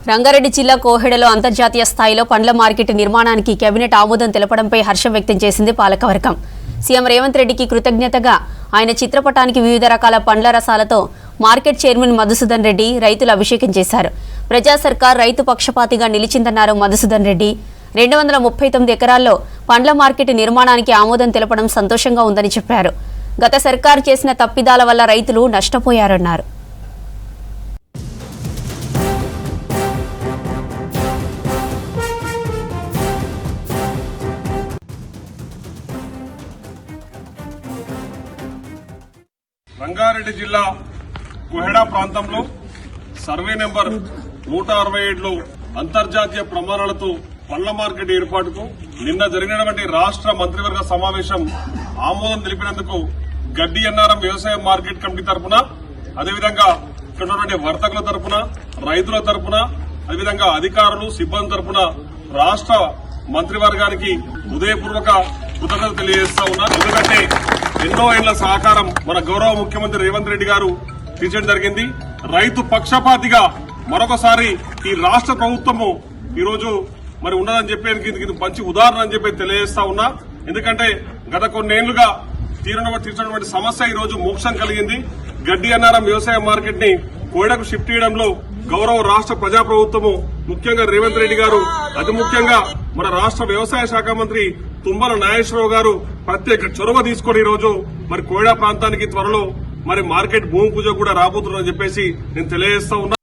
రంగారెడ్డి జిల్లా కోహెడలో అంతర్జాతీయ స్థాయిలో పండ్ల మార్కెట్ నిర్మాణానికి కేబినెట్ ఆమోదం తెలపడంపై హర్షం వ్యక్తం చేసింది పాలకవర్గం. సీఎం రేవంత్ రెడ్డికి కృతజ్ఞతగా ఆయన చిత్రపటానికి వివిధ రకాల పండ్ల రసాలతో మార్కెట్ చైర్మన్ మధుసూదన్ రెడ్డి రైతులు అభిషేకం చేశారు. ప్రజా సర్కార్ రైతు పక్షపాతిగా నిలిచిందన్నారు మధుసూదన్ రెడ్డి. 239 ఎకరాల్లో పండ్ల మార్కెట్ నిర్మాణానికి ఆమోదం తెలపడం సంతోషంగా ఉందని చెప్పారు. గత సర్కారు చేసిన తప్పిదాల వల్ల రైతులు నష్టపోయారన్నారు. రంగారెడ్డి జిల్లా కోహెడా ప్రాంతంలో సర్వే నెంబర్ 167లో అంతర్జాతీయ ప్రమాణాలతో పండ్ల మార్కెట్ ఏర్పాటుకు నిన్న జరిగినటువంటి రాష్ట్ర మంత్రివర్గ సమావేశం ఆమోదం తెలిపినందుకు గడ్డి అన్నారం వ్యవసాయ మార్కెట్ కమిటీ తరఫున, అదేవిధంగా ఇక్కడ ఉన్నటువంటి వర్తకుల తరఫున, రైతుల తరఫున, అదేవిధంగా అధికారులు సిబ్బంది తరఫున రాష్ట్ర మంత్రివర్గానికి హృదయపూర్వక కృతజ్ఞతలు తెలియజేస్తా ఉన్నా. ఎందుకంటే ఎన్నో ఏళ్ల సహకారం మన గౌరవ ముఖ్యమంత్రి రేవంత్ రెడ్డి గారు తీర్చడం జరిగింది. రైతు పక్షపాతిగా మరొకసారి ఈ రాష్ట్ర ప్రభుత్వము ఈరోజు మరి ఉన్నదని చెప్పేందుకు ఇది మంచి ఉదాహరణ అని చెప్పి తెలియజేస్తా ఉన్నా. ఎందుకంటే గత కొన్నేళ్లుగా తీర్చినటువంటి సమస్య ఈ రోజు మోక్షం కలిగింది. గడ్డి అన్నారం వ్యవసాయ మార్కెట్ ని కోయడకు షిఫ్ట్ చేయడంలో గౌరవ రాష్ట్ర ప్రజాప్రభుత్వము ముఖ్యంగా రేవంత్ రెడ్డి గారు, అతి ముఖ్యంగా మన రాష్ట్ర వ్యవసాయ శాఖ మంత్రి తుమ్మల నాగేశ్వరరావు గారు ప్రత్యేక చొరవ తీసుకుని ఈ రోజు మరి కోయడా ప్రాంతానికి త్వరలో మరి మార్కెట్ భూమి పూజ కూడా రాబోతుందని చెప్పేసి నేను తెలియజేస్తా ఉన్నా.